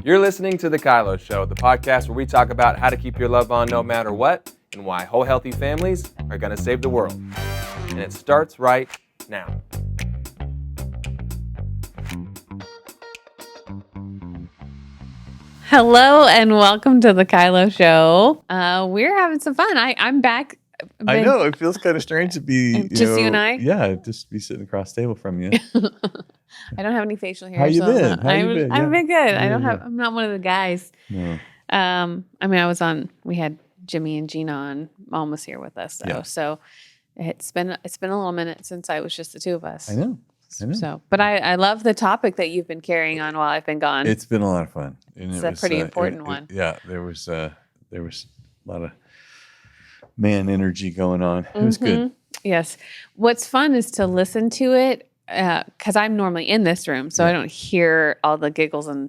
You're listening to The KYLO Show, the podcast where we talk about how to keep your love on no matter what and why whole healthy families are going to save the world. And it starts right now. Hello and welcome to The KYLO Show. We're having some fun. I'm back. I know. It feels kind of strange to be just you and I. Yeah, just be sitting across the table from you. I don't have any facial hair. How you been? I've been good. Yeah. I'm not one of the guys. No. We had Jimmy and Gina on. Mom was here with us though. Yeah. So it's been a little minute since I was just the two of us. I know. So, but I love the topic that you've been carrying on while I've been gone. It's been a lot of fun. And it's a pretty important one. There was a lot of man energy going on. It was good. Yes. What's fun is to listen to it because I'm normally in this room, so I don't hear all the giggles and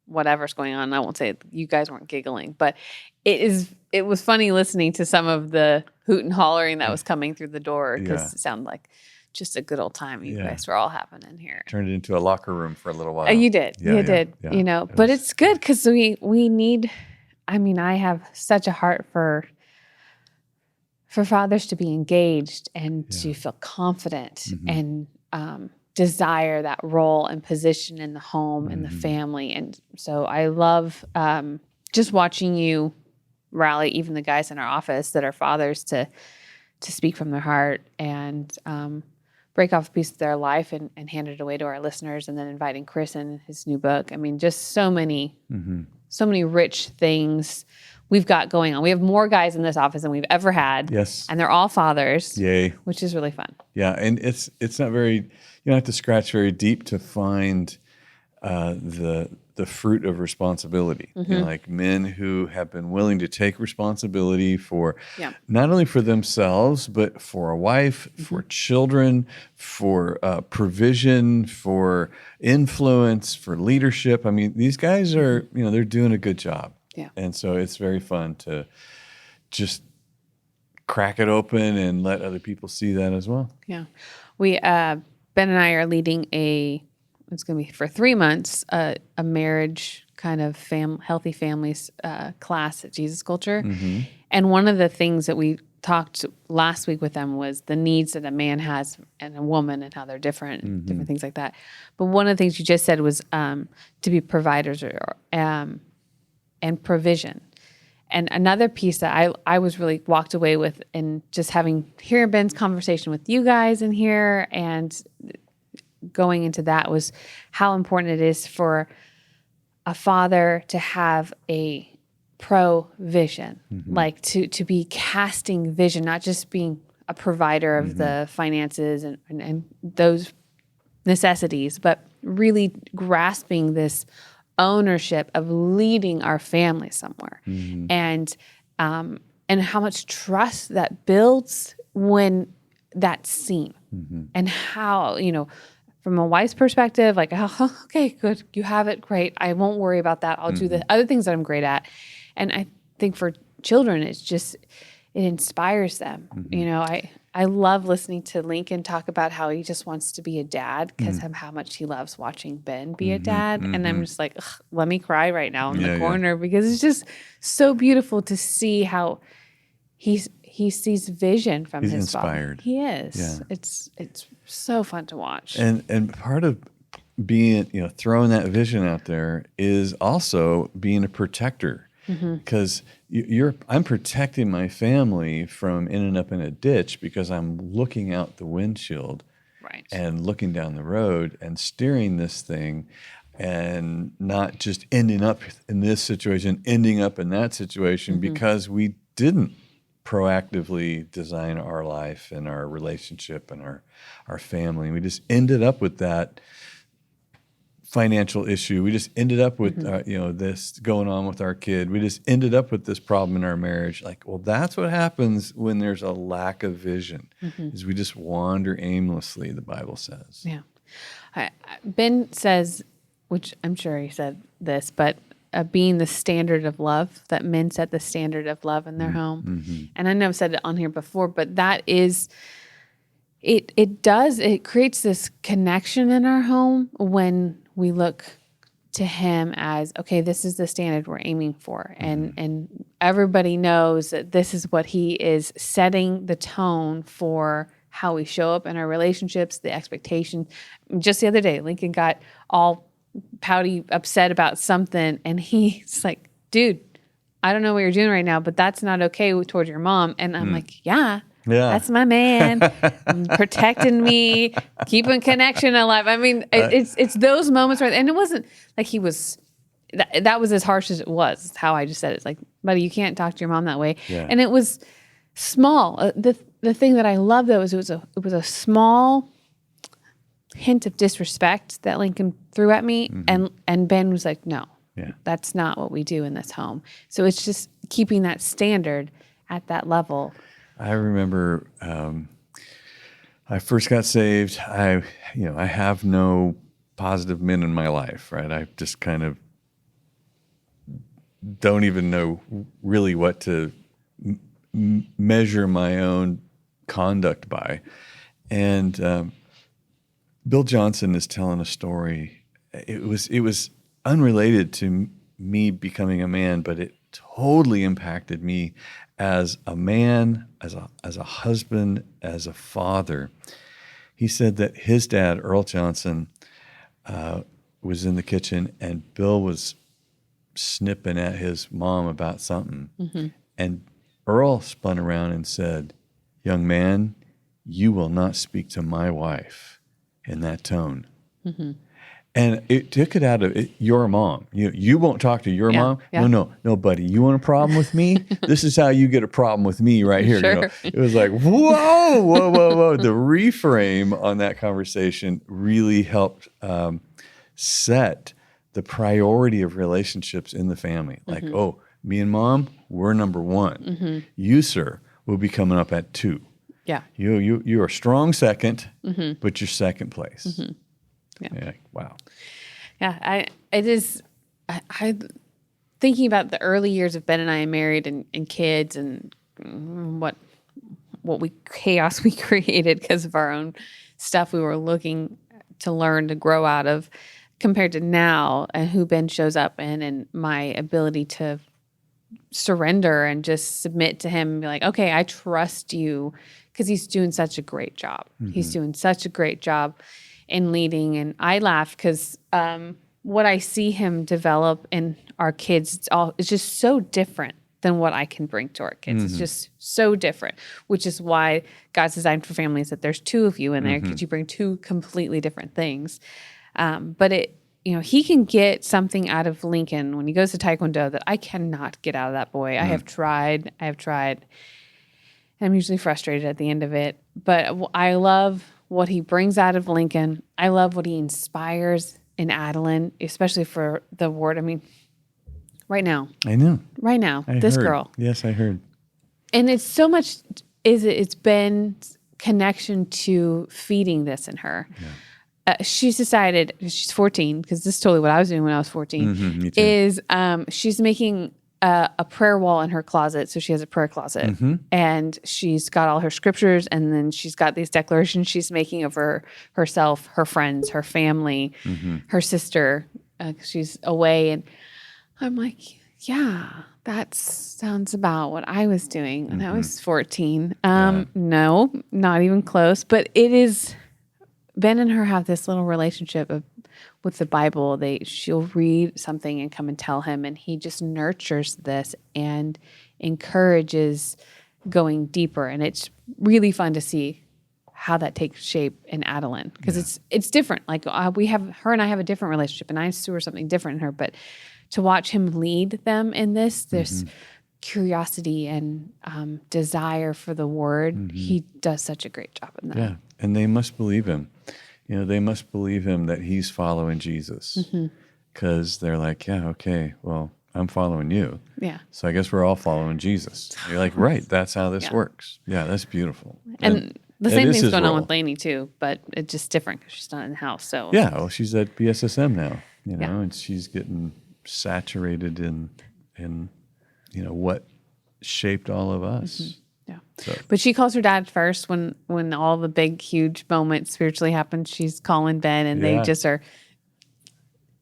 whatever's going on. I won't say you guys weren't giggling, but it was funny listening to some of the hoot and hollering that was coming through the door because it sounded like just a good old time you guys were all having in here. Turned it into a locker room for a little while. You did. Yeah, you did. Yeah. But it's good because we need, I have such a heart for fathers to be engaged and to feel confident and desire that role and position in the home and the family. And so I love just watching you rally even the guys in our office that are fathers to speak from their heart and break off a piece of their life and hand it away to our listeners, and then inviting Chris in his new book. Just so many rich things we've got going on. We have more guys in this office than we've ever had. Yes. And they're all fathers. Yay. Which is really fun. Yeah. And it's not very, you don't have to scratch very deep to find the fruit of responsibility. Like men who have been willing to take responsibility for not only for themselves, but for a wife, for children, for provision, for influence, for leadership. These guys are, they're doing a good job. Yeah. And so it's very fun to just crack it open and let other people see that as well. Yeah. We, Ben and I are leading it's going to be for 3 months, a marriage kind of healthy families class at Jesus Culture. And one of the things that we talked last week with them was the needs that a man has and a woman and how they're different and different things like that. But one of the things you just said was to be providers and provision. And another piece that I was really walked away with, and just hearing Ben's conversation with you guys in here and going into that, was how important it is for a father to have a provision, like to be casting vision, not just being a provider of the finances and those necessities, but really grasping this ownership of leading our family somewhere, and how much trust that builds when that's seen, and how, from a wife's perspective, like, oh, okay, good, you have it, great, I won't worry about that, I'll do the other things that I'm great at. And I think for children, it inspires them. I love listening to Lincoln talk about how he just wants to be a dad because of how much he loves watching Ben be a dad. And I'm just like, let me cry right now in the corner because it's just so beautiful to see how he sees vision from his inspired. father. He is. Yeah. It's so fun to watch. And part of being, throwing that vision out there is also being a protector. Because I'm protecting my family from ending up in a ditch because I'm looking out the windshield and looking down the road and steering this thing, and not just ending up in this situation, ending up in that situation because we didn't proactively design our life and our relationship and our family. We just ended up with that financial issue. We just ended up with this going on with our kid. We just ended up with this problem in our marriage. That's what happens when there's a lack of vision, is we just wander aimlessly, the Bible says. Yeah. Ben says, which I'm sure he said this, but being the standard of love, that men set the standard of love in their home. And I know I've said it on here before, but that is, it creates this connection in our home when we look to him as, okay, this is the standard we're aiming for. And everybody knows that this is what he is setting the tone for how we show up in our relationships, the expectation. Just the other day, Lincoln got all pouty, upset about something. And he's like, dude, I don't know what you're doing right now, but that's not okay toward your mom. And I'm like, yeah, that's my man, protecting me, keeping connection alive. I mean, it's those moments where, and it wasn't like he was, that was as harsh as it was. How I just said it. It's like, buddy, you can't talk to your mom that way. Yeah. And it was small. The thing that I love though is it was a small hint of disrespect that Lincoln threw at me, and Ben was like, no. Yeah. That's not what we do in this home. So it's just keeping that standard at that level. I remember I first got saved. I have no positive men in my life, right? I just kind of don't even know really what to measure my own conduct by. And Bill Johnson is telling a story. It was unrelated to me becoming a man, but it totally impacted me as a man, as a husband, as a father. He said that his dad, Earl Johnson, was in the kitchen and Bill was snipping at his mom about something. And Earl spun around and said, young man, you will not speak to my wife in that tone. And it took it out of it, your mom. You won't talk to your mom? Yeah. No, buddy. You want a problem with me? This is how you get a problem with me right here. Sure. It was like, whoa. The reframe on that conversation really helped set the priority of relationships in the family. Like, oh, me and mom, we're number one. You, sir, will be coming up at 2. Yeah. You are strong second, but you're second place. Yeah. Yeah. Wow. Yeah. I thinking about the early years of Ben and I married and kids and what chaos we created because of our own stuff we were looking to learn to grow out of compared to now and who Ben shows up in and my ability to surrender and just submit to him and be like, okay, I trust you because he's doing such a great job. He's doing such a great job in leading. And I laugh because what I see him develop in our kids, it's just so different than what I can bring to our kids. It's just so different, which is why God's designed for families that there's 2 of you in there because you bring 2 completely different things. But he can get something out of Lincoln when he goes to Taekwondo that I cannot get out of that boy. I have tried. I'm usually frustrated at the end of it, but I love what he brings out of Lincoln. I love what he inspires in Adeline, especially for the word. I mean, right now. I know. Right now, I this heard. girl. Yes, I heard. And it's so much, it's been connection to feeding this in her. Yeah. She's decided, she's 14, because this is totally what I was doing when I was 14, me too. is she's making a prayer wall in her closet. So she has a prayer closet and she's got all her scriptures and then she's got these declarations she's making of herself, her friends, her family, her sister. She's away. And I'm like, yeah, that sounds about what I was doing when I was 14. No, not even close. But it is, Ben and her have this little relationship with the Bible. She'll read something and come and tell him, and he just nurtures this and encourages going deeper. And it's really fun to see how that takes shape in Adeline because it's different. Like her and I have a different relationship, and I sew something different in her. But to watch him lead them in this, there's curiosity and desire for the word. He does such a great job in that. Yeah, and they must believe him. They must believe him that he's following Jesus because they're like, yeah, okay, well, I'm following you. Yeah. So I guess we're all following Jesus. You're like, right, that's how this works. Yeah, that's beautiful. And the same thing's going on with Lainey too, but it's just different because she's not in the house. So yeah, well, she's at BSSM now, and she's getting saturated in what shaped all of us. Yeah. So. But she calls her dad first when all the big, huge moments spiritually happen. She's calling Ben and they just are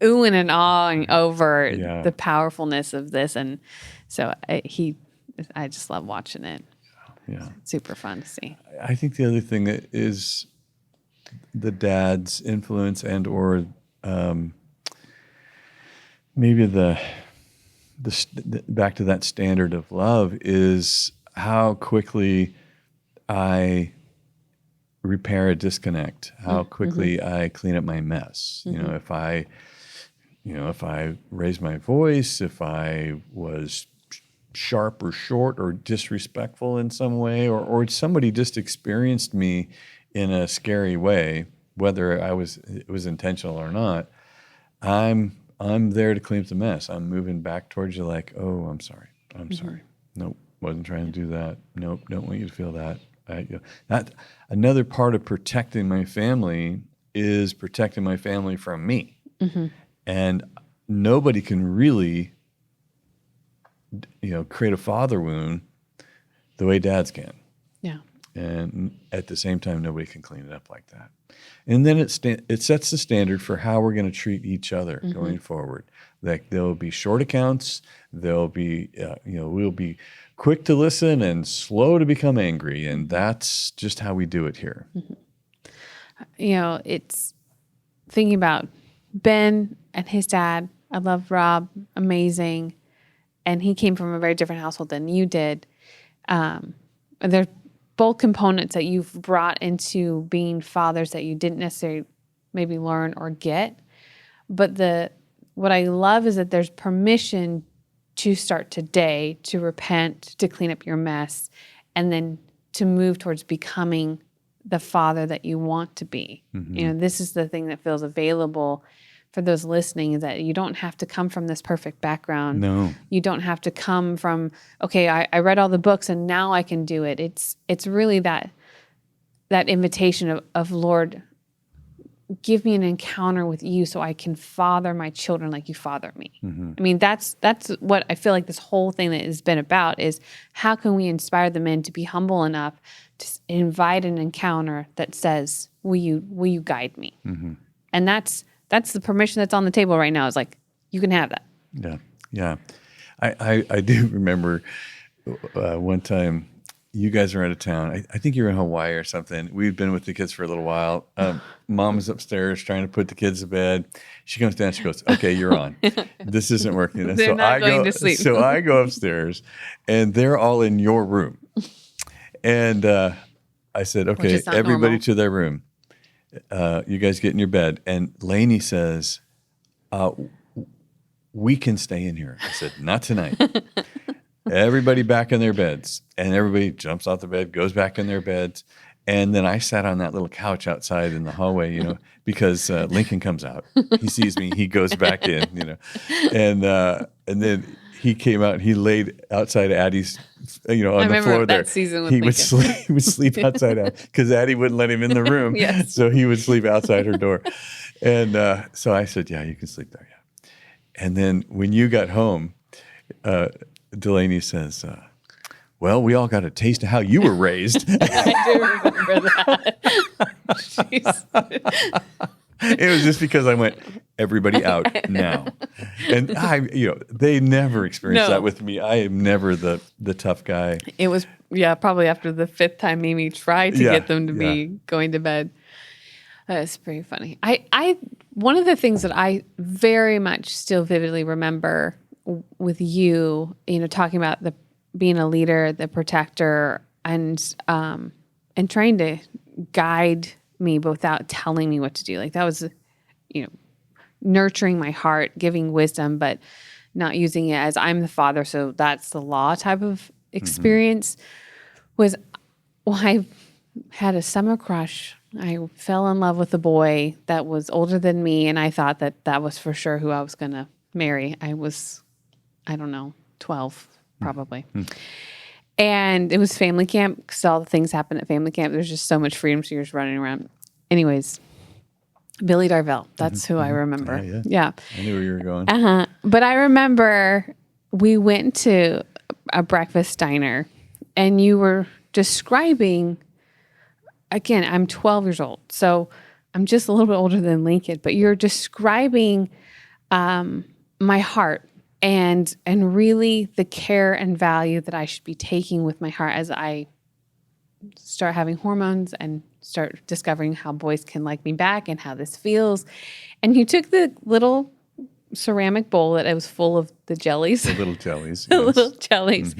oohing and awing over Yeah. the powerfulness of this. And so I just love watching it. Yeah. It's super fun to see. I think the other thing is the dad's influence and or maybe the back to that standard of love is how quickly I repair a disconnect, how quickly I clean up my mess. You know, if I raise my voice, if I was sharp or short or disrespectful in some way, or somebody just experienced me in a scary way, whether it was intentional or not, I'm there to clean up the mess. I'm moving back towards you like, oh, I'm sorry. I'm sorry. Nope, wasn't trying to do that. Nope, don't want you to feel that. That another part of protecting my family is protecting my family from me. And nobody can really, create a father wound the way dads can. Yeah. And at the same time, nobody can clean it up like that. And then it sets the standard for how we're going to treat each other going forward. Like there'll be short accounts. There'll be, we'll be quick to listen and slow to become angry. And that's just how we do it here. It's thinking about Ben and his dad. I love Rob, amazing. And he came from a very different household than you did. They're both components that you've brought into being fathers that you didn't necessarily maybe learn or get. But what I love is that there's permission to start today, to repent, to clean up your mess, and then to move towards becoming the father that you want to be. This is the thing that feels available for those listening, is that you don't have to come from this perfect background. No. You don't have to come from, okay, I read all the books and now I can do it. It's really that invitation of Lord, give me an encounter with you so I can father my children like you father me. I mean, that's what I feel like this whole thing that has been about is how can we inspire the men to be humble enough to invite an encounter that says, will you guide me? And that's the permission that's on the table right now. Is like, you can have that. Yeah. I do remember one time you guys were out of town. I think you were in Hawaii or something. We'd been with the kids for a little while. Mom was upstairs trying to put the kids to bed. She comes down. She goes, okay, you're on. This isn't working. And They're not going to sleep. So I go upstairs, and they're all in your room. And I said, okay, everybody to their room. You guys get in your bed. And Lainey says, we can stay in here. I said, not tonight. Everybody back in their beds. And everybody jumps off the bed, goes back in their beds. And then I sat on that little couch outside in the hallway, because Lincoln comes out. He sees me. He goes back in, and then he came out and he laid outside Addie's, on the floor there. That season with he Lincoln. would sleep outside because Addie wouldn't let him in the room. Yes. So he would sleep outside her door. And so I said, yeah, you can sleep there. Yeah. And then when you got home, Delaney says, well, we all got a taste of how you were raised. I do remember that. Jeez. It was just because I went, everybody out now. And they never experienced that with me. I am never the tough guy. It was, probably after the fifth time Mimi tried to get them to be going to bed. That's pretty funny. One of the things that I very much still vividly remember with you, talking about being a leader, the protector, and trying to guide me but without telling me what to do. Like that was, nurturing my heart, giving wisdom, but not using it as I'm the father, so that's the law type of experience. I had a summer crush. I fell in love with a boy that was older than me, and I thought that was for sure who I was going to marry. I was, 12 probably. And it was family camp because all the things happen at family camp. There's just so much freedom, so you're just running around. Anyways, Billy Darvell, that's who I remember. Yeah. I knew where you were going. But I remember we went to a breakfast diner, and you were describing, again, I'm 12 years old, so I'm just a little bit older than Lincoln, but you're describing my heart and really the care and value that I should be taking with my heart as I start having hormones and start discovering how boys can like me back and how this feels. And you took the little ceramic bowl that was full of the jellies. The little jellies. The yes. little jellies.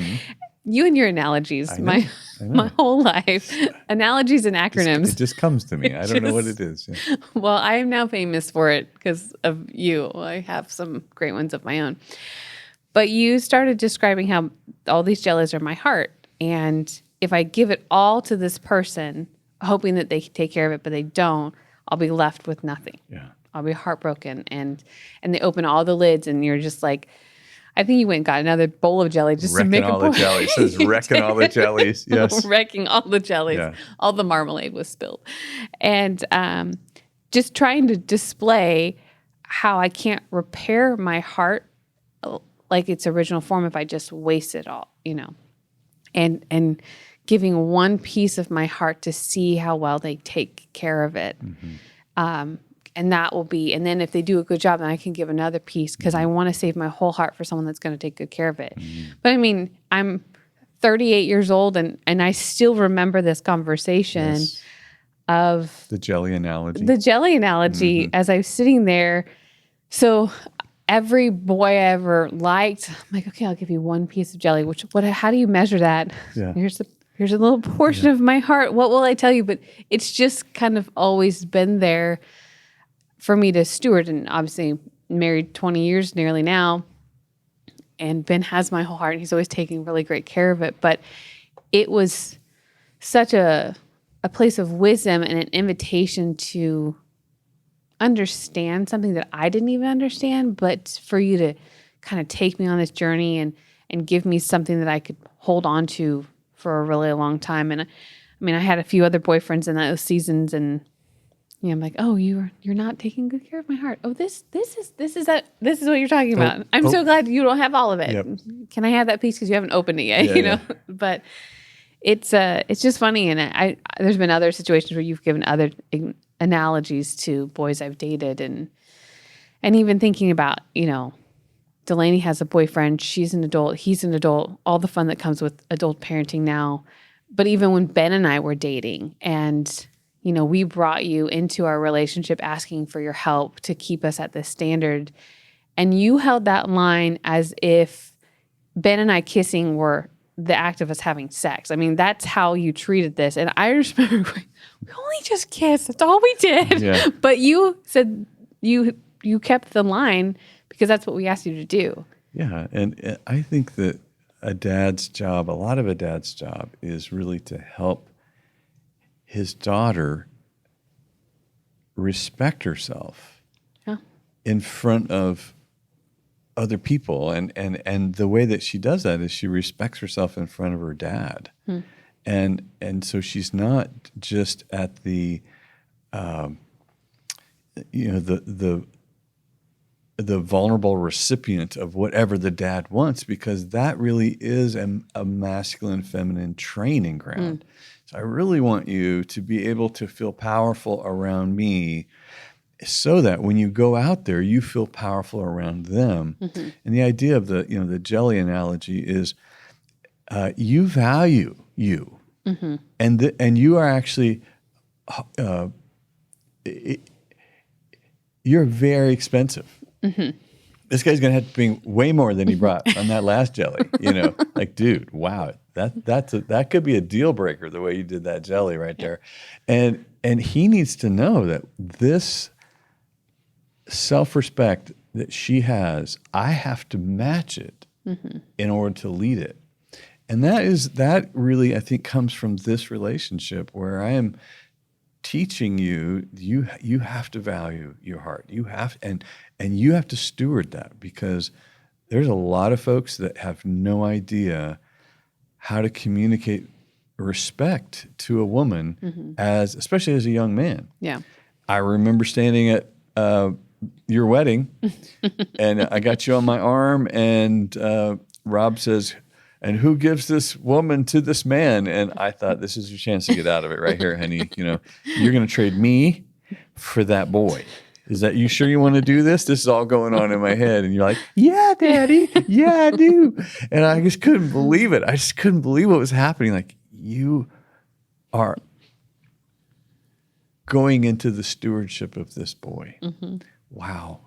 You and your analogies. I know. My whole life. Analogies and acronyms. It just comes to me. I don't know what it is. Yeah. Well, I am now famous for it because of you. I have some great ones of my own. But you started describing how all these jellies are my heart. And if I give it all to this person, hoping that they can take care of it, but they don't, I'll be left with nothing. Yeah. I'll be heartbroken. And they open all the lids and you're just like, I think you went and got another bowl of jelly just to make all the jellies. It says wrecking all the jellies. Yes. Wrecking all the jellies. Yeah. All the marmalade was spilled. And just trying to display how I can't repair my heart like its original form if I just waste it all, and giving one piece of my heart to see how well they take care of it. And that will be, and then if they do a good job, then I can give another piece because I want to save my whole heart for someone that's going to take good care of it. But I mean, I'm 38 years old and I still remember this conversation of the jelly analogy. As I was sitting there. So every boy I ever liked, I'm like, okay, I'll give you one piece of jelly. How do you measure that? Yeah. Here's a little portion of my heart. What will I tell you? But it's just kind of always been there for me to steward. And obviously married 20 years nearly now. And Ben has my whole heart and he's always taking really great care of it. But it was such a place of wisdom and an invitation to understand something that I didn't even understand, but for you to kind of take me on this journey and give me something that I could hold on to for a really long time. And I mean, I had a few other boyfriends in those seasons and I'm like, oh, you're not taking good care of my heart. Oh, this is what you're talking about. I'm so glad you don't have all of it. Yep. Can I have that piece because you haven't opened it yet? Yeah. But it's just funny. And there's been other situations where you've given other analogies to boys I've dated and even thinking about, Delaney has a boyfriend. She's an adult. He's an adult. All the fun that comes with adult parenting now. But even when Ben and I were dating and we brought you into our relationship asking for your help to keep us at this standard. And you held that line as if Ben and I kissing were the act of us having sex. I mean, that's how you treated this. And I just remember we only just kissed. That's all we did. Yeah. But you said you kept the line because that's what we asked you to do. Yeah. And I think that a lot of a dad's job is really to help his daughter respect herself in front of other people. And the way that she does that is she respects herself in front of her dad. And so she's not just at the vulnerable recipient of whatever the dad wants, because that really is a masculine feminine training ground. So I really want you to be able to feel powerful around me so that when you go out there, you feel powerful around them. And the idea of the jelly analogy is you value you. And you are actually you're very expensive. This guy's going to have to bring way more than he brought on that last jelly. Like, dude, wow, that could be a deal breaker the way you did that jelly right there. And he needs to know that this self-respect that she has, I have to match it in order to lead it. And that really, I think, comes from this relationship where I am teaching you have to value your heart. You have and you have to steward that, because there's a lot of folks that have no idea how to communicate respect to a woman especially as a young man. Yeah. I remember standing at your wedding and I got you on my arm and Rob says, "And who gives this woman to this man?" And I thought, this is your chance to get out of it right here, honey. You're going to trade me for that boy. Is that you sure you want to do this? This is all going on in my head. And you're like, yeah, Daddy. Yeah, I do. And I just couldn't believe it. I just couldn't believe what was happening. Like, you are going into the stewardship of this boy. Mm-hmm. Wow.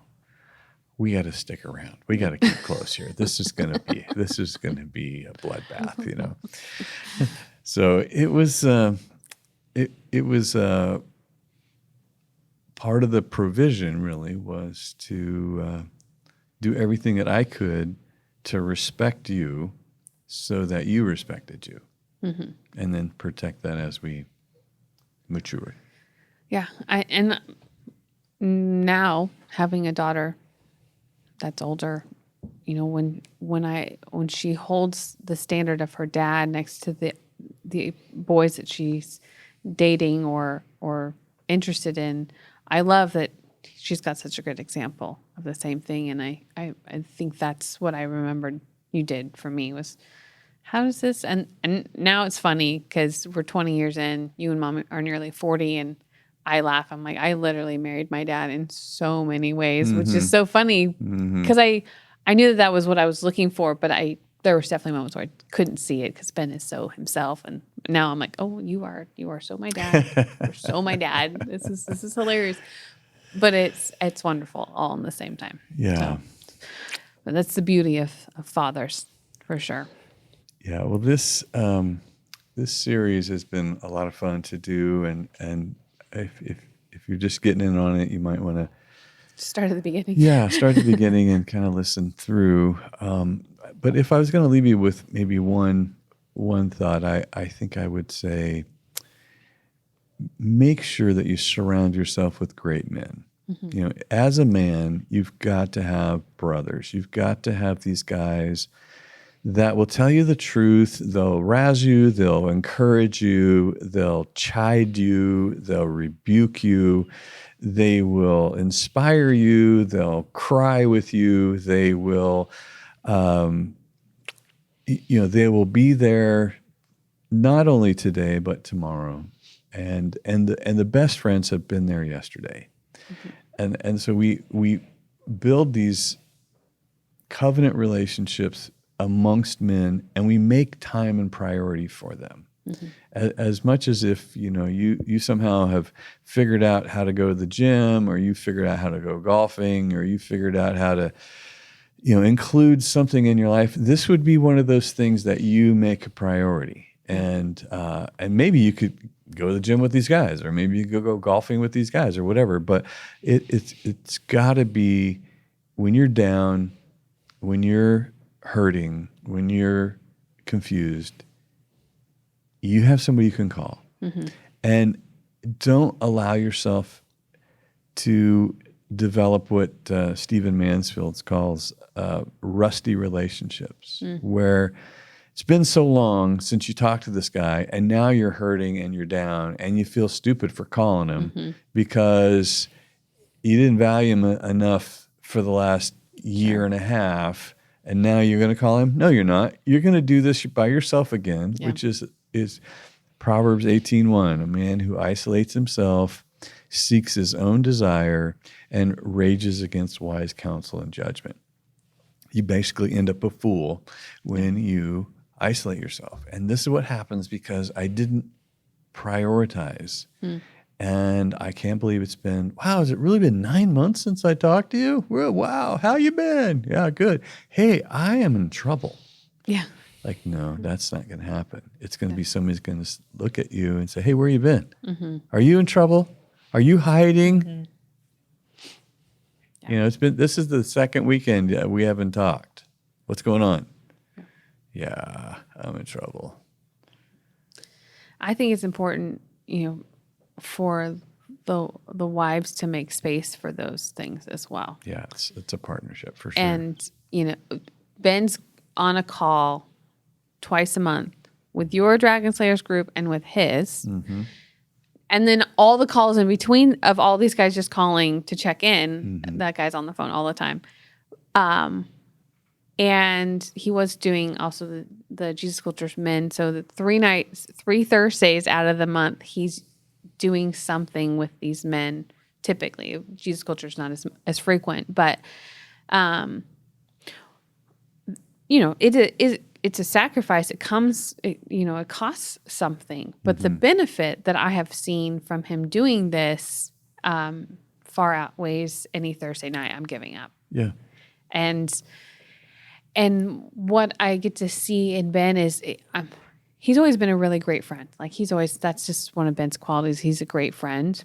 We got to stick around. We got to keep close here. This is going to be a bloodbath, you know? So it was part of the provision really was to do everything that I could to respect you so that you respected you. Mm-hmm. And then protect that as we mature. Yeah. And now having a daughter that's older, you know, when she holds the standard of her dad next to the boys that she's dating or interested in, I love that she's got such a good example of the same thing. And I think that's what I remembered you did for me was, how does this, and now it's funny because we're 20 years in, you and Mom are nearly 40, and I laugh. I'm like, I literally married my dad in so many ways, which is so funny because I knew that was what I was looking for, but there was definitely moments where I couldn't see it because Ben is so himself, and now I'm like, oh, you are so my dad. You're so my dad. This is hilarious, but it's wonderful all in the same time. Yeah, so, but that's the beauty of fathers for sure. Yeah, well, this series has been a lot of fun to do, and if you're just getting in on it, you might want to start at the beginning. Yeah, start at the beginning and kind of listen through. But if I was going to leave you with maybe one thought, I think I would say, make sure that you surround yourself with great men. Mm-hmm. You know, as a man, you've got to have brothers. You've got to have these guys that will tell you the truth. They'll razz you. They'll encourage you. They'll chide you. They'll rebuke you. They will inspire you. They'll cry with you. They will, they will be there not only today but tomorrow. And the best friends have been there yesterday. Mm-hmm. And so we build these covenant relationships amongst men, and we make time and priority for them. Mm-hmm. As much as if, you somehow have figured out how to go to the gym, or you figured out how to go golfing, or you figured out how to, include something in your life, this would be one of those things that you make a priority. And maybe you could go to the gym with these guys, or maybe you could go golfing with these guys or whatever. But it's got to be when you're down, when you're hurting, when you're confused, you have somebody you can call. Mm-hmm. And don't allow yourself to develop what Stephen Mansfield calls rusty relationships, where it's been so long since you talked to this guy, and now you're hurting and you're down, and you feel stupid for calling him because you didn't value him enough for the last year and a half. And now you're going to call him? No, you're not. You're going to do this by yourself again, which is Proverbs 18:1. A man who isolates himself seeks his own desire and rages against wise counsel and judgment. You basically end up a fool when you isolate yourself. And this is what happens because I didn't prioritize. And I can't believe it's been, has it really been 9 months since I talked to you? Well, wow, how you been? Yeah, good. Hey, I am in trouble. Yeah. Like, no, that's not going to happen. It's going to be somebody's going to look at you and say, hey, where you been? Mm-hmm. Are you in trouble? Are you hiding? Mm-hmm. Yeah. This is the second weekend we haven't talked. What's going on? Yeah, I'm in trouble. I think it's important, for the wives to make space for those things as well. Yeah, it's a partnership for sure. And, Ben's on a call twice a month with your Dragon Slayers group and with his. Mm-hmm. And then all the calls in between of all these guys just calling to check in. Mm-hmm. That guy's on the phone all the time. And he was doing also the Jesus Culture's Men. So the 3 Thursdays out of the month, he's doing something with these men typically. Jesus culture is not as frequent, but it's a sacrifice. It comes, it costs something. But the benefit that I have seen from him doing this far outweighs any Thursday night I'm giving up. Yeah. And what I get to see in Ben is he's always been a really great friend. Like that's just one of Ben's qualities. He's a great friend.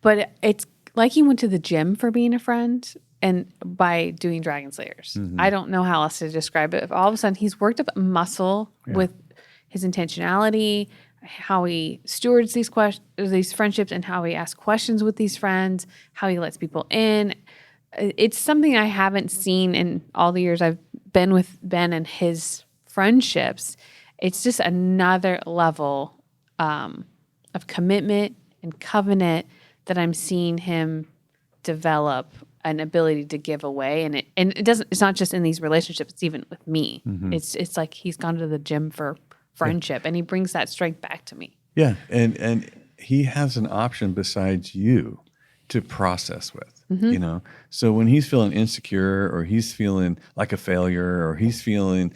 But it's like he went to the gym for being a friend and by doing Dragon Slayers. I don't know how else to describe it. If all of a sudden he's worked up muscle with his intentionality, how he stewards these friendships and how he asks questions with these friends, how he lets people in. It's something I haven't seen in all the years I've been with Ben and his friendships. It's just another level of commitment and covenant that I'm seeing him develop an ability to give away. And it's not just in these relationships, it's even with me. It's like he's gone to the gym for friendship and he brings that strength back to me. Yeah. And he has an option besides you to process with. So when he's feeling insecure or he's feeling like a failure or he's feeling,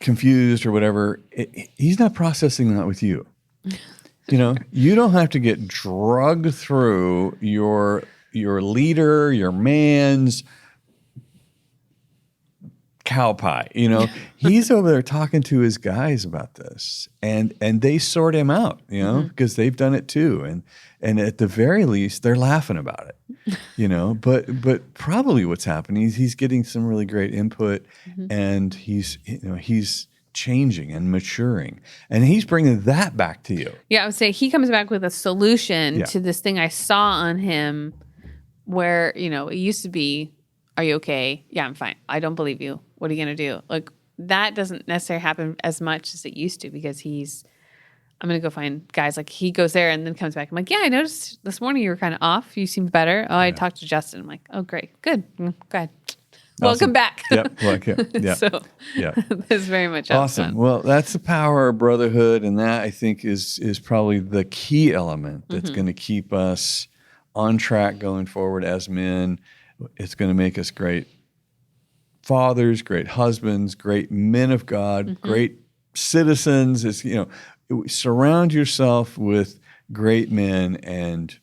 confused or whatever, he's not processing that with you. You don't have to get drugged through your leader, your man's cow pie. He's over there talking to his guys about this, and they sort him out, because they've done it too, and at the very least they're laughing about it, But probably what's happening is he's getting some really great input, and he's changing and maturing, and he's bringing that back to you. Yeah, I would say he comes back with a solution to this thing I saw on him where, it used to be, are you okay? Yeah, I'm fine. I don't believe you. What are you going to do? Like, that doesn't necessarily happen as much as it used to because I'm going to go find guys. Like, he goes there and then comes back. I'm like, yeah, I noticed this morning you were kind of off. You seemed better. Oh, I talked to Justin. I'm like, oh, great. Good. Go ahead. Welcome back. Yep. So that's very much awesome. Well, that's the power of brotherhood, and that I think is probably the key element that's going to keep us on track going forward as men. It's going to make us great fathers, great husbands, great men of God, great citizens. It's surround yourself with great men, and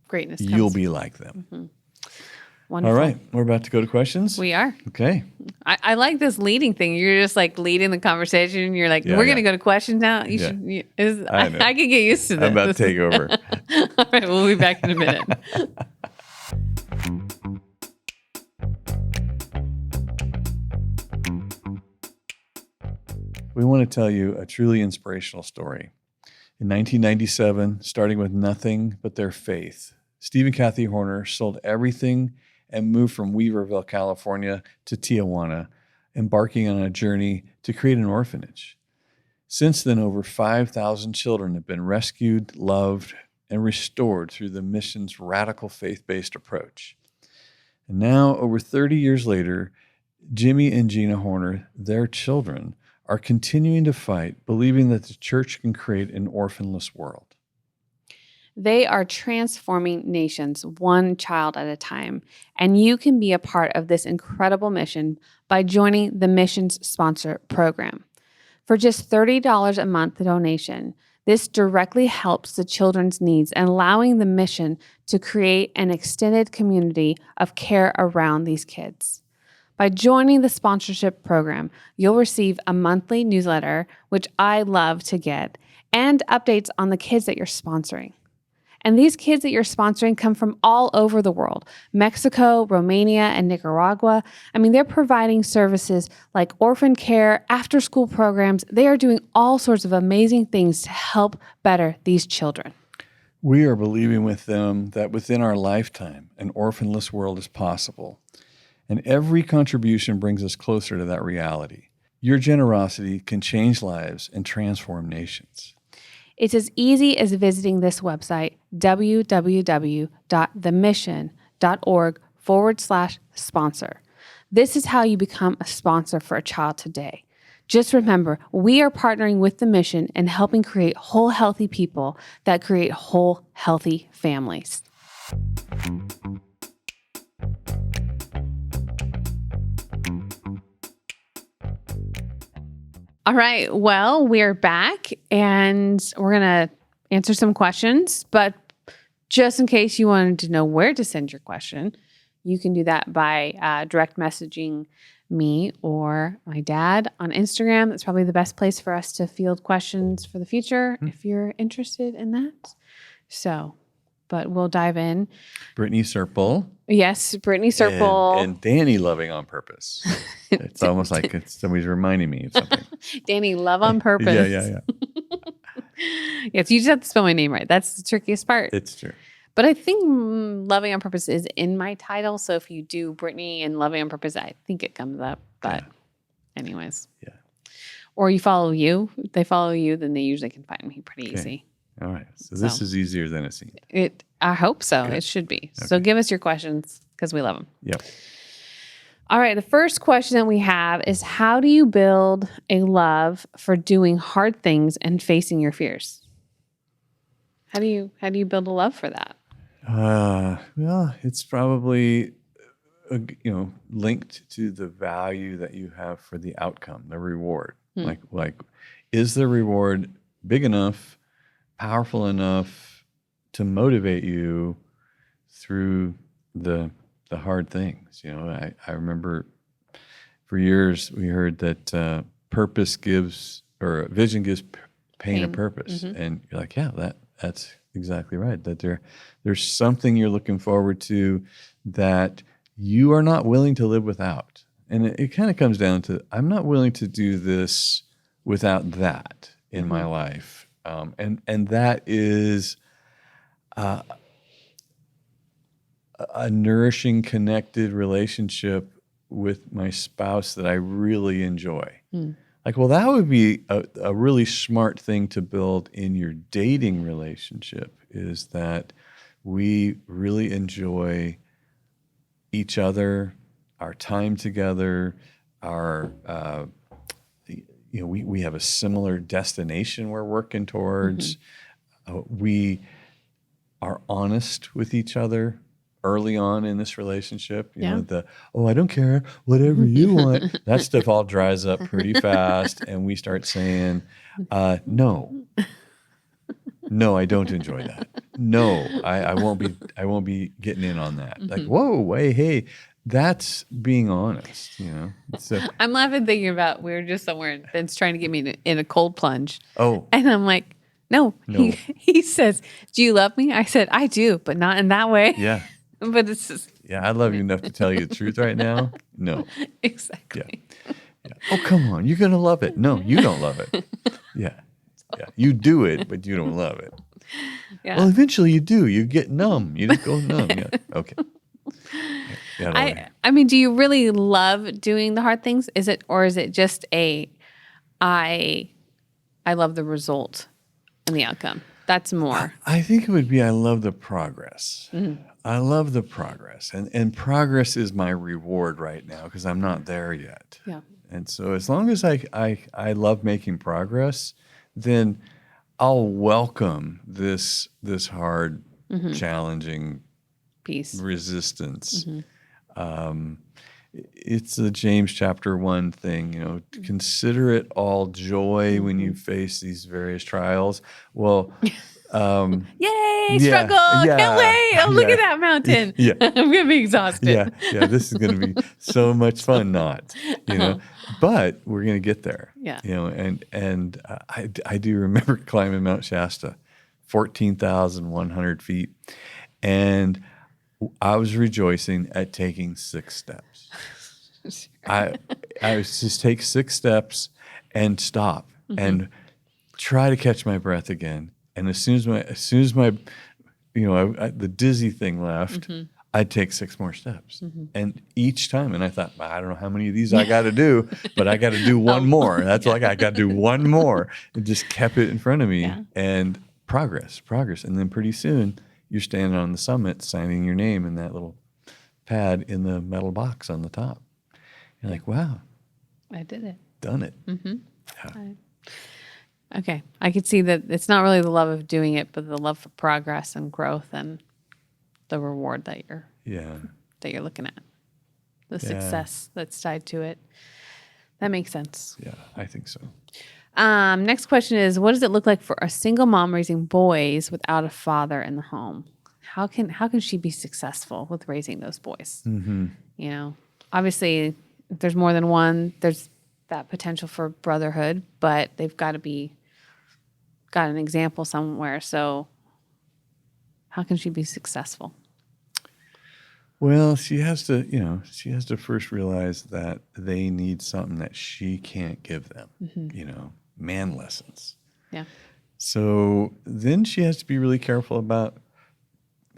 greatness you'll be like them. Wonderful. All right. We're about to go to questions. We are. Okay. I like this leading thing. You're just like leading the conversation. You're like, we're going to go to questions now. I could get used to this. I'm about to take over. All right. We'll be back in a minute. We want to tell you a truly inspirational story. In 1997, starting with nothing but their faith, Steve and Kathy Horner sold everything and moved from Weaverville, California to Tijuana, embarking on a journey to create an orphanage. Since then, over 5,000 children have been rescued, loved, and restored through the mission's radical faith-based approach. And now, over 30 years later, Jimmy and Gina Horner, their children, are continuing to fight, believing that the church can create an orphanless world. They are transforming nations one child at a time, and you can be a part of this incredible mission by joining the Missions Sponsor Program. For just $30 a month donation, this directly helps the children's needs and allowing the mission to create an extended community of care around these kids. By joining the sponsorship program, you'll receive a monthly newsletter, which I love to get, and updates on the kids that you're sponsoring. And these kids that you're sponsoring come from all over the world, Mexico, Romania, and Nicaragua. They're providing services like orphan care, after-school programs. They are doing all sorts of amazing things to help better these children. We are believing with them that within our lifetime, an orphanless world is possible. And every contribution brings us closer to that reality. Your generosity can change lives and transform nations. It's as easy as visiting this website, www.themission.org/sponsor. This is how you become a sponsor for a child today. Just remember, we are partnering with the mission and helping create whole, healthy people that create whole, healthy families. All right. Well, we're back and we're going to answer some questions. But just in case you wanted to know where to send your question, you can do that by direct messaging me or my dad on Instagram. That's probably the best place for us to field questions for the future if you're interested in that. So, but we'll dive in. Brittney Serple. Yes, Brittney Serple. And Danny Loving on Purpose. It's almost like somebody's reminding me of something. Danny Love on Purpose. Yeah. Yes, you just have to spell my name right. That's the trickiest part. It's true. But I think Loving on Purpose is in my title. So if you do Brittney and Loving on Purpose, I think it comes up. But anyways. Yeah. Or you follow you. If they follow you, then they usually can find me pretty easy. All right. So this is easier than it seemed. I hope so. Good. It should be. Okay. So give us your questions because we love them. Yep. All right. The first question that we have is, how do you build a love for doing hard things and facing your fears? How do you build a love for that? Well, it's probably linked to the value that you have for the outcome, the reward. Like, is the reward big enough, powerful enough to motivate you through the hard things? I remember for years we heard that purpose gives, or vision gives pain a purpose, and you're like, yeah, that's exactly right. That there's something you're looking forward to that you are not willing to live without. And it kind of comes down to, I'm not willing to do this without that in my life. And that is a nourishing, connected relationship with my spouse that I really enjoy. Like, well, that would be a really smart thing to build in your dating relationship, is that we really enjoy each other, our time together, we have a similar destination we're working towards. We are honest with each other early on in this relationship. You know, I don't care, whatever you want. That stuff all dries up pretty fast, and we start saying, no, I don't enjoy that. No, I won't be getting in on that. Like, whoa, hey, that's being honest, So I'm laughing thinking about, we were just somewhere and Ben's trying to get me in a cold plunge. Oh. And I'm like, no. He says, do you love me? I said, I do, but not in that way. Yeah. But it's just. Yeah, I love you enough to tell you the truth right now. No. Exactly. Yeah. Oh, come on. You're going to love it. No, you don't love it. Yeah. You do it, but you don't love it. Yeah. Well, eventually you do. You get numb. You just go numb. Yeah. Okay. I mean, do you really love doing the hard things? Is it just I love the result and the outcome? That's more. I think it would be, I love the progress. I love the progress. And progress is my reward right now because I'm not there yet. Yeah. And so as long as I love making progress, then I'll welcome this hard, challenging piece, resistance. It's a James chapter 1 thing, consider it all joy when you face these various trials. Well, yay, struggle. Can't wait. Oh, look at that mountain. Yeah. I'm going to be exhausted. Yeah. This is going to be so much fun, but we're going to get there. Yeah. And I do remember climbing Mount Shasta, 14,100 feet. And I was rejoicing at taking 6 steps. I was just take 6 steps and stop and try to catch my breath again. And as soon as my the dizzy thing left, I'd take 6 more steps. And each time, and I thought, I don't know how many of these I got to do, but I got to do one more. That's like, I got to do one more. And just kept it in front of me and progress. And then pretty soon you're standing on the summit, signing your name in that little pad in the metal box on the top. You're like, wow. I did it. done it. Mm-hmm. Okay. I could see that it's not really the love of doing it, but the love for progress and growth and the reward that you're looking at. The success that's tied to it. That makes sense. Yeah, I think so. Next question is, what does it look like for a single mom raising boys without a father in the home? How can she be successful with raising those boys? Mm-hmm. You know, obviously, if there's more than one, there's that potential for brotherhood, but they've got an example somewhere. So how can she be successful? Well, she has to first realize that they need something that she can't give them, man lessons. Yeah. So then she has to be really careful about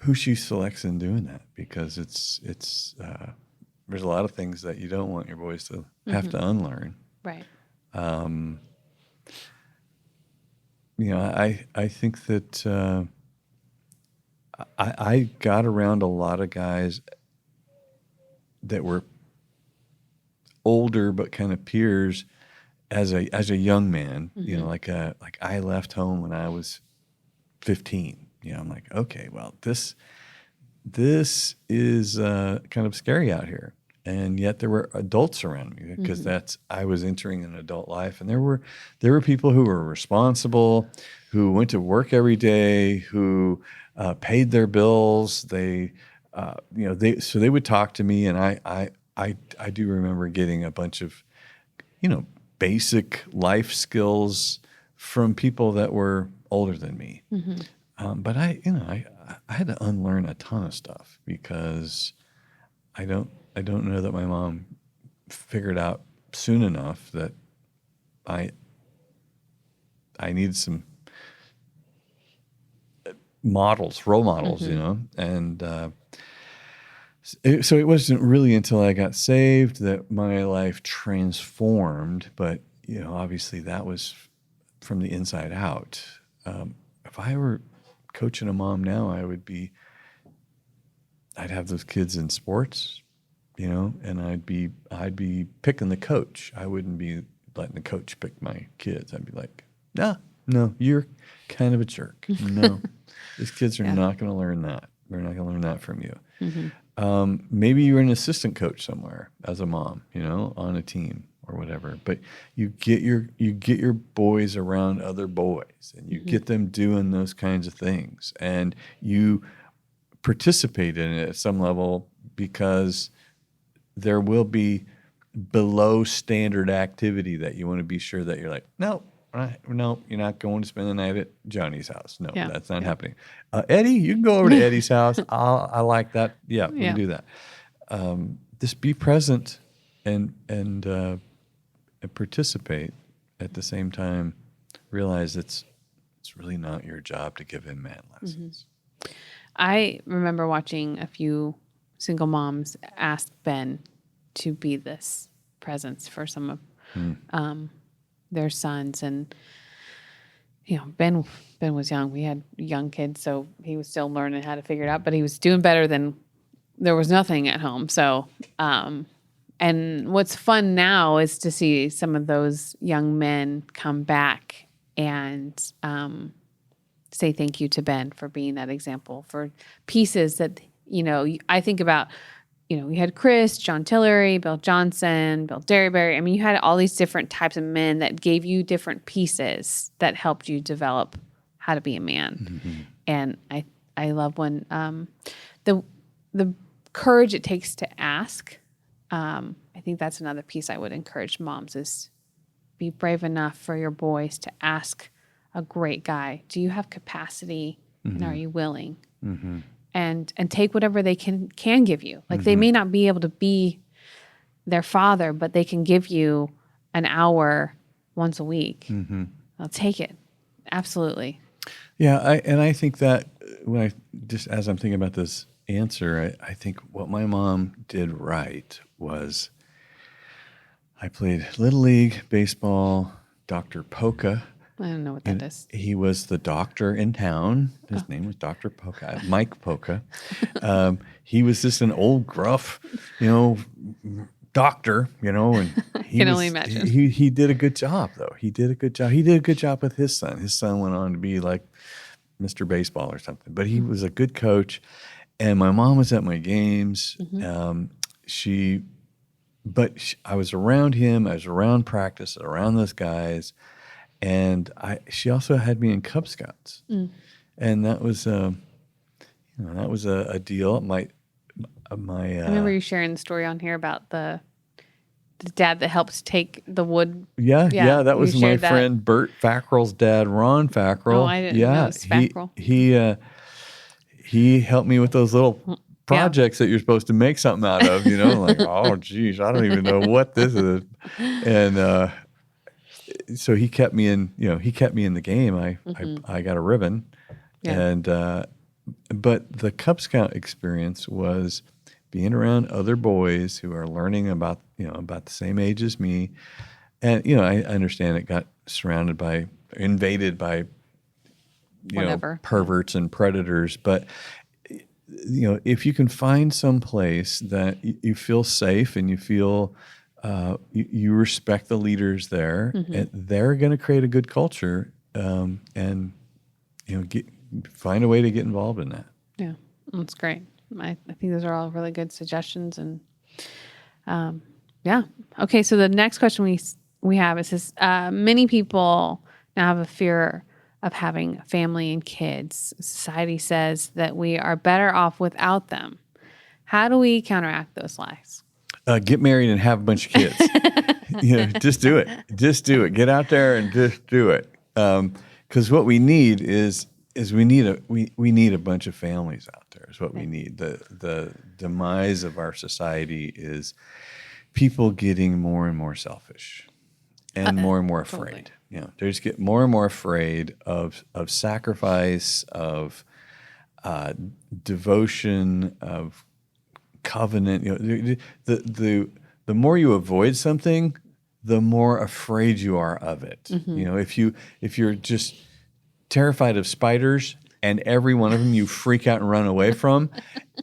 who she selects in doing that, because it's there's a lot of things that you don't want your boys to have to unlearn. Right. I think that I got around a lot of guys that were older but kind of peers as a young man. Like I left home when I was 15. I'm like, okay, well, this is kind of scary out here. And yet there were adults around me, because I was entering an adult life, and there were people who were responsible, who went to work every day, who paid their bills. They would talk to me, and I do remember getting a bunch of basic life skills from people that were older than me. But I had to unlearn a ton of stuff, because I don't know that my mom figured out soon enough that I needed some role models, and so it wasn't really until I got saved that my life transformed. But obviously that was from the inside out. If I were coaching a mom now, I'd have those kids in sports, and I'd be picking the coach. I wouldn't be letting the coach pick my kids. I'd be like, no, you're kind of a jerk. No, these kids are not going to learn that. They're not going to learn that from you. Maybe you're an assistant coach somewhere as a mom, on a team or whatever. But you get your boys around other boys, and you get them doing those kinds of things, and you participate in it at some level, because there will be below standard activity that you want to be sure that you're like, no, you're not going to spend the night at Johnny's house. No, that's not happening. Eddie, you can go over to Eddie's house. I like that. Yeah, we can do that. Just be present and participate at the same time. Realize it's really not your job to give him man lessons. I remember watching a few single moms ask Ben to be this presence for some of their sons. And, Ben was young. We had young kids, so he was still learning how to figure it out, but he was doing better than there was nothing at home. So, and what's fun now is to see some of those young men come back and say thank you to Ben for being that example, for pieces that, I think about, we had Chris, John Tillery, Bill Johnson, Bill Derryberry. I mean, you had all these different types of men that gave you different pieces that helped you develop how to be a man. And I love when the courage it takes to ask. I think that's another piece I would encourage moms, is be brave enough for your boys to ask a great guy, do you have capacity and are you willing? And take whatever they can give you. Like they may not be able to be their father, but they can give you an hour once a week. I'll take it. Absolutely. Yeah, I think that as I'm thinking about this answer, I think what my mom did right was I played Little League baseball, Dr. Polka. I don't know what that is. He was the doctor in town. His name was Dr. Polka, Mike Polka. He was just an old, gruff, doctor, and he Can only imagine. He did a good job, though. He did a good job with his son. His son went on to be like Mr. Baseball or something, but he was a good coach. And my mom was at my games. I was around him. I was around practice, around those guys, and she also had me in Cub Scouts, and that was a deal. I remember you sharing the story on here about the dad that helps take the wood. Yeah, that was my shared that. friend Bert Fackrell's dad, Ron Fackrell. Oh, I didn't know it was Fackrell. He helped me with those little projects that you're supposed to make something out of, like, oh, geez, I don't even know what this is. And so he kept me in the game. I got a ribbon. Yeah. But the Cub Scout experience was being around other boys who are learning about the same age as me. And, I understand it got invaded by, perverts and predators. But, if you can find some place that you feel safe and you feel you respect the leaders there, and they're going to create a good culture, and find a way to get involved in that. Yeah, that's great. I think those are all really good suggestions. And okay. So the next question we have is this: many people now have a fear of having family and kids. Society says that we are better off without them. How do we counteract those lies? Get married and have a bunch of kids. Just do it. Just do it. Get out there and just do it. Because what we need is we need a bunch of families out there. Is what we need. The demise of our society is people getting more and more selfish and more afraid. Totally. They just get more and more afraid of sacrifice, of devotion, of covenant. The more you avoid something, the more afraid you are of it. If you're just terrified of spiders and every one of them you freak out and run away from,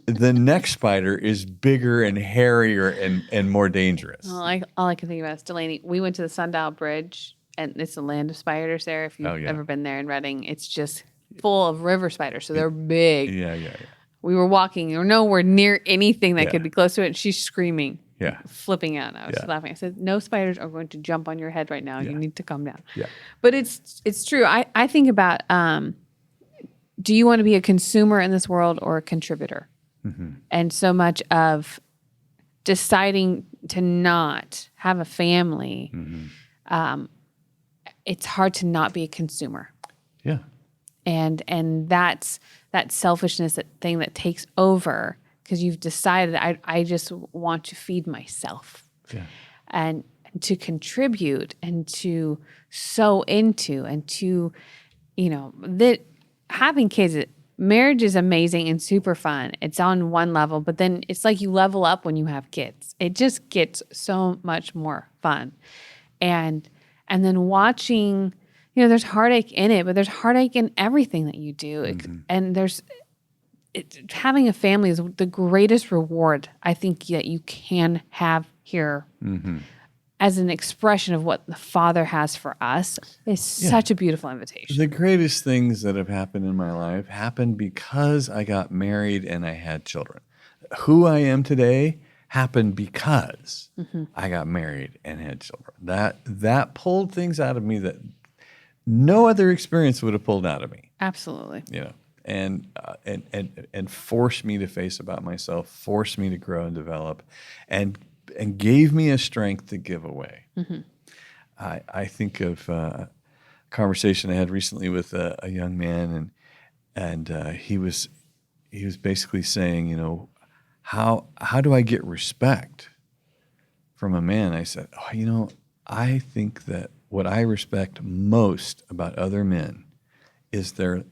the next spider is bigger and hairier and more dangerous. Well, all I can think about is Delaney. We went to the Sundial Bridge, and it's the land of spiders there. If you've ever been there in Reading, it's just full of river spiders. So they're big. Yeah. We were walking. We're nowhere near anything that could be close to it. And she's screaming, flipping out. I was laughing. I said, "No spiders are going to jump on your head right now. You need to calm down." Yeah. But it's true. I think about, do you want to be a consumer in this world or a contributor? And so much of deciding to not have a family, it's hard to not be a consumer. Yeah. And that's that selfishness, that thing that takes over because you've decided I just want to feed myself. Yeah. And to contribute and to sow into and to, that having kids, marriage is amazing and super fun. It's on one level, but then it's like you level up when you have kids. It just gets so much more fun. And then watching, there's heartache in it, but there's heartache in everything that you do. And having a family is the greatest reward I think that you can have here as an expression of what the Father has for us. Is such a beautiful invitation. The greatest things that have happened in my life happened because I got married and I had children. Who I am today happened because I got married and had children. That pulled things out of me that no other experience would have pulled out of me. Absolutely. And forced me to face about myself, forced me to grow and develop, and gave me a strength to give away. I think of a conversation I had recently with a young man, and he was basically saying, how do I get respect from a man? I said, I think that what I respect most about other men is their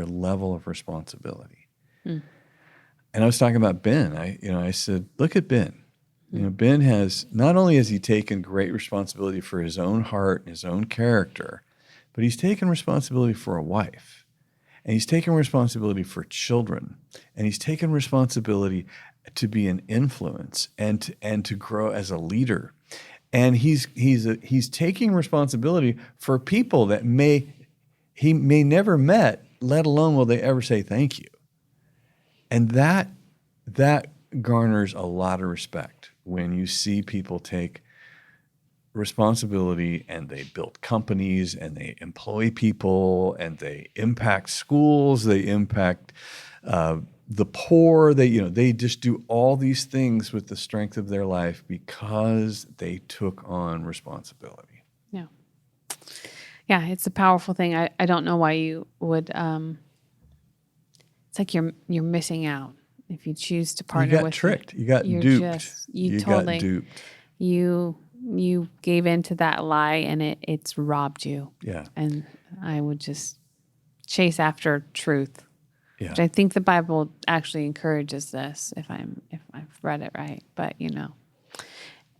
level of responsibility. And I was talking about Ben. I said, look at Ben. Ben has, not only has he taken great responsibility for his own heart and his own character, but he's taken responsibility for a wife, and he's taken responsibility for children, and he's taken responsibility to be an influence and to grow as a leader. And he's taking responsibility for people that he may never met, let alone will they ever say thank you. And that garners a lot of respect when you see people take responsibility and they build companies and they employ people and they impact schools, they impact the poor. They just do all these things with the strength of their life because they took on responsibility. Yeah. Yeah, it's a powerful thing. I don't know why you would. It's like you're missing out if you choose to partner with. You got tricked. You got duped. You totally got duped. You gave into that lie, and it's robbed you. Yeah. And I would just chase after truth. Yeah. Which I think the Bible actually encourages this, if I've read it right. But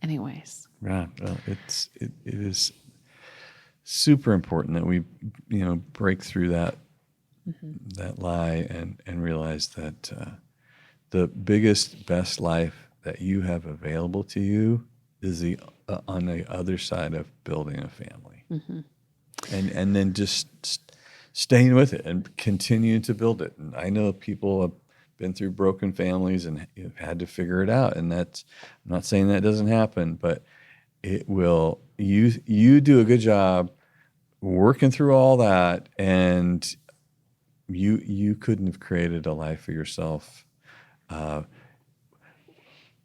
anyways. Right. Well, it is super important that we break through that lie and realize that the biggest, best life that you have available to you is on the other side of building a family, and then just staying with it and continuing to build it. And I know people have been through broken families and have had to figure it out. And I'm not saying that doesn't happen, but it will. You do a good job working through all that, and you couldn't have created a life for yourself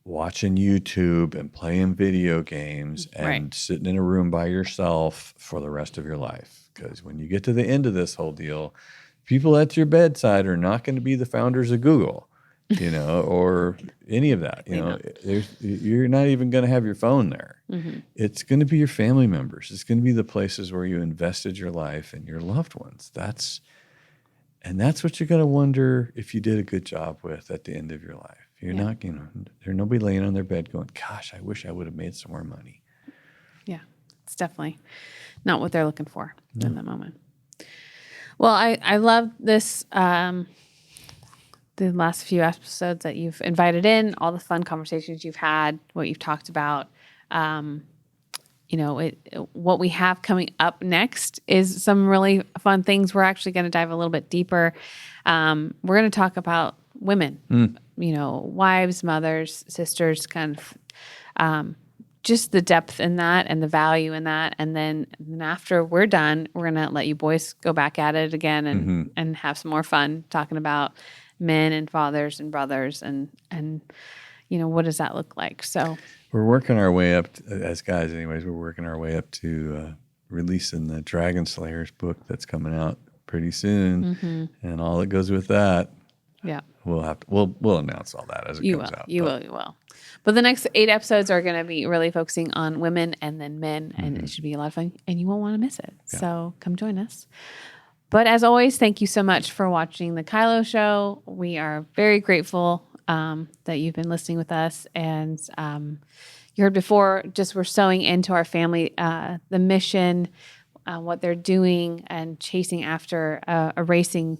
watching YouTube and playing video games and sitting in a room by yourself for the rest of your life. Because when you get to the end of this whole deal, people at your bedside are not going to be the founders of Google, or any of that. You're not even going to have your phone there. It's going to be your family members. It's going to be the places where you invested your life and your loved ones. That's what you're going to wonder if you did a good job with at the end of your life. You're not, there's nobody laying on their bed going, gosh, I wish I would have made some more money. Yeah, it's definitely not what they're looking for in that moment. Well, I love this, the last few episodes that you've invited in, all the fun conversations you've had, what you've talked about. What we have coming up next is some really fun things. We're actually going to dive a little bit deeper. We're going to talk about women, wives, mothers, sisters, kind of just the depth in that and the value in that. And then after we're done, we're going to let you boys go back at it again and have some more fun talking about men and fathers and brothers and what does that look like? So we're working our way up, as guys anyways, we're working our way up to releasing the Dragon Slayers book that's coming out pretty soon. And all that goes with that. Yeah. We'll announce all that as it comes out. You will. But the next 8 episodes are going to be really focusing on women and then men, and it should be a lot of fun, and you won't want to miss it. Yeah. So come join us. But as always, thank you so much for watching the KYLO Show. We are very grateful that you've been listening with us. And you heard before, just we're sowing into our family, the mission, what they're doing, and chasing after erasing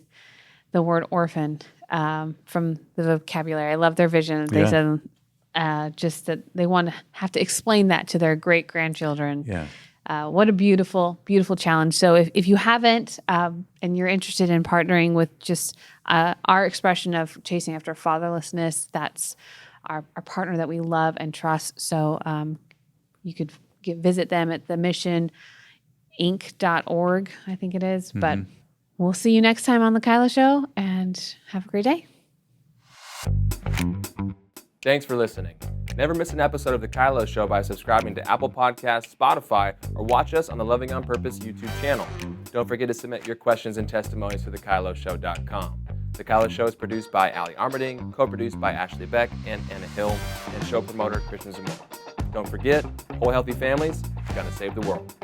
the word orphan from the vocabulary. I love their vision. They said just that they want to have to explain that to their great-grandchildren. Yeah. What a beautiful, beautiful challenge. So if you haven't and you're interested in partnering with just our expression of chasing after fatherlessness, that's our partner that we love and trust. So you could visit them at themissioninc.org, I think it is. But we'll see you next time on the KYLO Show, and have a great day. Thanks for listening. Never miss an episode of The KYLO Show by subscribing to Apple Podcasts, Spotify, or watch us on the Loving on Purpose YouTube channel. Don't forget to submit your questions and testimonies to thekyloshow.com. The KYLO Show is produced by Ali Armerding, co-produced by Ashley Beck and Anna Hill, and show promoter Christian Zamora. Don't forget, whole healthy families are going to save the world.